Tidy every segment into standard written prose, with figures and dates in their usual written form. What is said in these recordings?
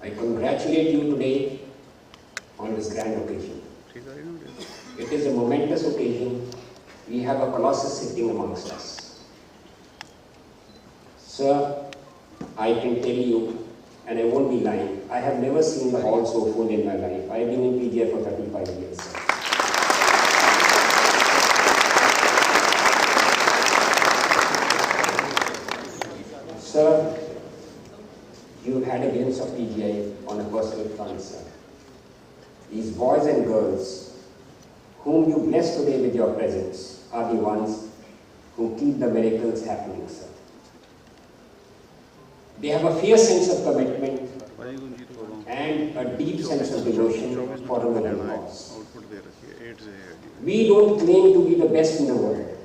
I congratulate you today on this grand occasion. It is a momentous occasion. We have a Colossus sitting amongst us. Sir, I can tell you, and I won't be lying, I have never seen the hall so full in my life. I have been in PGI for 35 years, sir. Sir, you have had a glimpse of PGI on a personal front, sir. These boys and girls whom you bless today with your presence are the ones who keep the miracles happening, sir. They have a fierce sense of commitment and a deep sense of devotion for a noble cause. We don't claim to be the best in the world,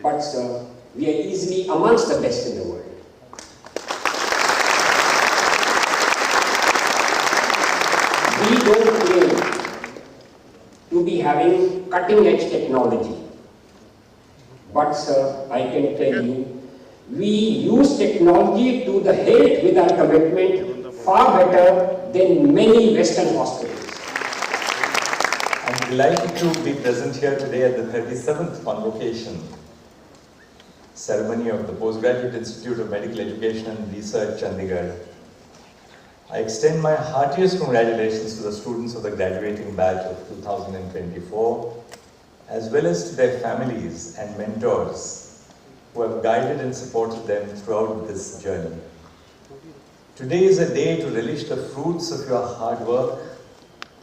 but sir, we are easily amongst the best in the world. We don't claim to be having cutting-edge technology, but sir, I can tell you, we use technology to the hilt with our commitment far better than many Western hospitals. I'm delighted to be present here today at the 37th convocation ceremony of the Postgraduate Institute of Medical Education and Research, Chandigarh. I extend my heartiest congratulations to the students of the graduating batch of 2024, as well as to their families and mentors who have guided and supported them throughout this journey. Today is a day to relish the fruits of your hard work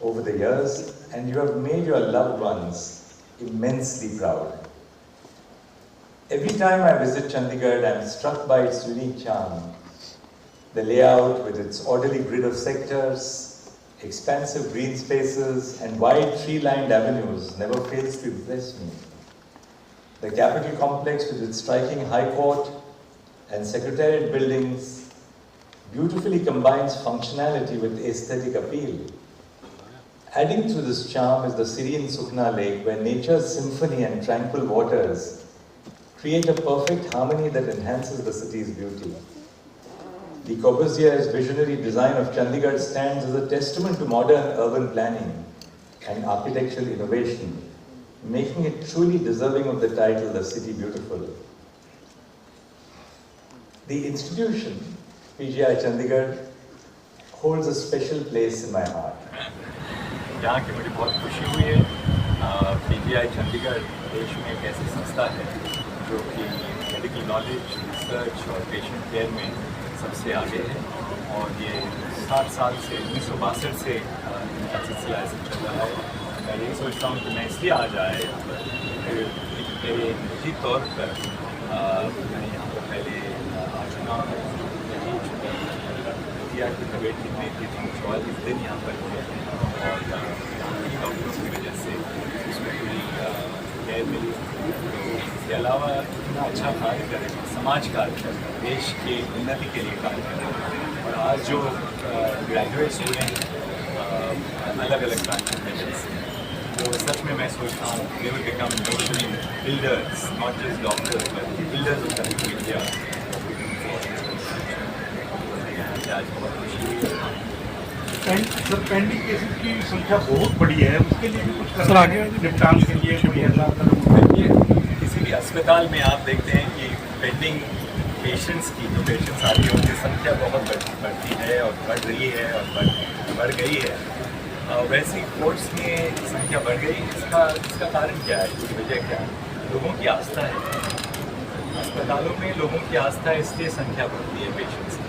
over the years, and you have made your loved ones immensely proud. Every time I visit Chandigarh, I am struck by its unique charm. The layout with its orderly grid of sectors, expansive green spaces, and wide tree-lined avenues never fails to impress me. The Capitol complex with its striking High Court and Secretariat buildings beautifully combines functionality with aesthetic appeal. Adding to this charm is the serene Sukhna Lake, where nature's symphony and tranquil waters create a perfect harmony that enhances the city's beauty. Le Corbusier's visionary design of Chandigarh stands as a testament to modern urban planning and architectural innovation, making it truly deserving of the title, The City Beautiful. The institution, PGI Chandigarh, holds a special place in my heart. यहाँ की मुझे बहुत खुशी हुई है। PGI Chandigarh देश में एक ऐसी संस्था है जो कि मेडिकल नॉलेज, रिसर्च और पेशेंट केयर में सबसे आगे है, और ये 60 साल से 1962 से इनका सिलसिला ऐसे चल रहा है। मैं यही सोचता हूँ कि मैं इसलिए आज आया यहाँ पर, मेरे निजी तौर पर मैं यहाँ पर पहले आ चुका हूँ। की तबीयत ठीक नहीं थी, 44 दिन यहाँ पर हुए हैं, और डॉक्टरों की वजह से उसमें पूरी केयर मिली। इसके अलावा इतना अच्छा कार्य करें, समाज कार्य करें, देश के उन्नति के लिए कार्य करें, और आज जो ग्रेजुएट्स हुए हैं अलग अलग ट्रांसफॉर्मेशन से, तो सच में मैं सोचता हूँ they will become nation builders, not just doctors but builders of the India. आज बहुत खुशी हुई है। सर, पेंडिंग केसेस की संख्या बहुत बड़ी है, उसके लिए भी कुछ करना है निपटान के लिए किसी भी अस्पताल में आप देखते हैं कि पेंडिंग पेशेंट्स की, जो पेशेंट्स आ रही है उनकी संख्या बहुत बढ़ती है और बढ़ रही है और बढ़ गई है। वैसे ही कोर्ट्स में संख्या बढ़ गई, इसका कारण क्या है, इसकी वजह क्या है? लोगों की आस्था है। अस्पतालों में लोगों की आस्था है, इसलिए संख्या बढ़ती है पेशेंट्स की।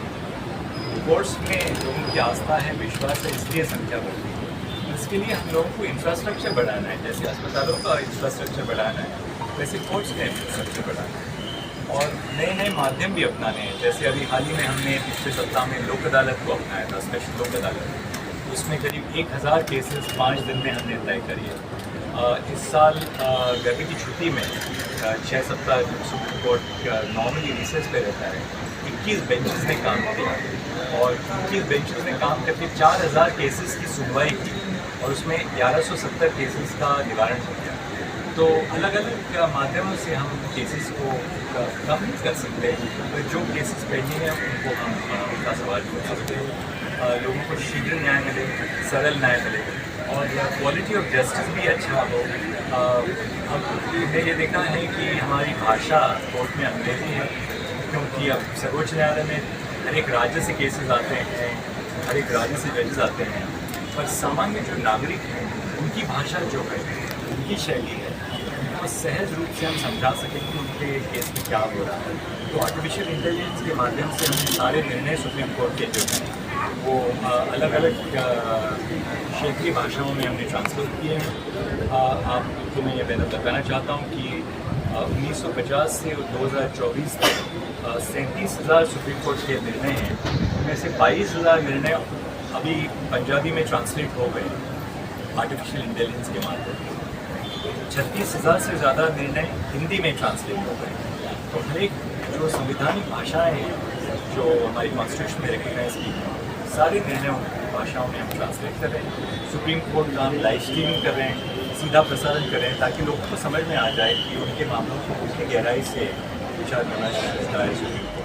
कोर्ट्स में लोगों की आस्था है, विश्वास है, इसलिए संख्या बढ़ती है। इसके लिए हम लोगों को इंफ्रास्ट्रक्चर बढ़ाना है, जैसे अस्पतालों का इंफ्रास्ट्रक्चर बढ़ाना है, वैसे कोर्ट्स का इंफ्रास्ट्रक्चर बढ़ाना है, और नए नए माध्यम भी अपनाने हैं। जैसे अभी हाल ही में हमने पिछले सप्ताह में लोक अदालत को अपनाया था, स्पेशल लोक अदालत। उसमें करीब 1000 केसेस 5 दिन में हमने तय करी है। इस साल गर्मी की छुट्टी में 6 सप्ताह सुप्रीम कोर्ट नॉर्मली रिसेस पे रहता है, 21 बेंचेस ने काम किया, और 21 बेंचेस ने काम करके 4000 केसेस की सुनवाई की, और उसमें 1170 केसेस का निवारण हो गया। तो अलग अलग माध्यमों से हम केसेस को कम नहीं कर सकते, तो जो केसेस पेंडिंग है उनको हम उनका सवाल कर सकते हैं, लोगों को शीघ्र न्याय मिले, सरल न्याय मिले और क्वालिटी ऑफ जस्टिस भी अच्छा हो। हमने ये देखा है कि हमारी भाषा कोर्ट में अंग्रेजी है, क्योंकि अब सर्वोच्च न्यायालय में हर एक राज्य से केसेस आते हैं, हर एक राज्य से जजेस आते हैं, पर सामान्य जो नागरिक हैं उनकी भाषा जो है, उनकी शैली है, उनको सहज रूप से हम समझा सकें कि उनके केस में क्या हो रहा है। तो आर्टिफिशियल इंटेलिजेंस के माध्यम से हमने सारे निर्णय सुप्रीम कोर्ट के जो हैं वो अलग अलग क्षेत्रीय भाषाओं में हमने ट्रांसफर किए हैं। आपको मैं ये बताना चाहता हूँ कि 1950 से 2024 तक 37,000 सुप्रीम कोर्ट के निर्णय हैं, उनमें से 22,000 निर्णय अभी पंजाबी में ट्रांसलेट हो गए आर्टिफिशियल इंटेलिजेंस के माध्यम से। 36,000 से ज़्यादा निर्णय हिंदी में ट्रांसलेट हो गए। तो हर एक जो संविधानिक भाषाएँ हैं जो हमारी कॉन्स्टिट्यूशन में रिकग्नाइज की हैं, सारे निर्णयों भाषाओं में हम ट्रांसलेट कर रहे हैं। सुप्रीम कोर्ट का हम लाइव स्ट्रीमिंग कर रहे हैं, सीधा प्रसारण कर रहे हैं, ताकि लोगों को समझ में आ जाए कि उनके मामलों को कितनी गहराई से विचार करना चाहता है सुप्रीम कोर्ट।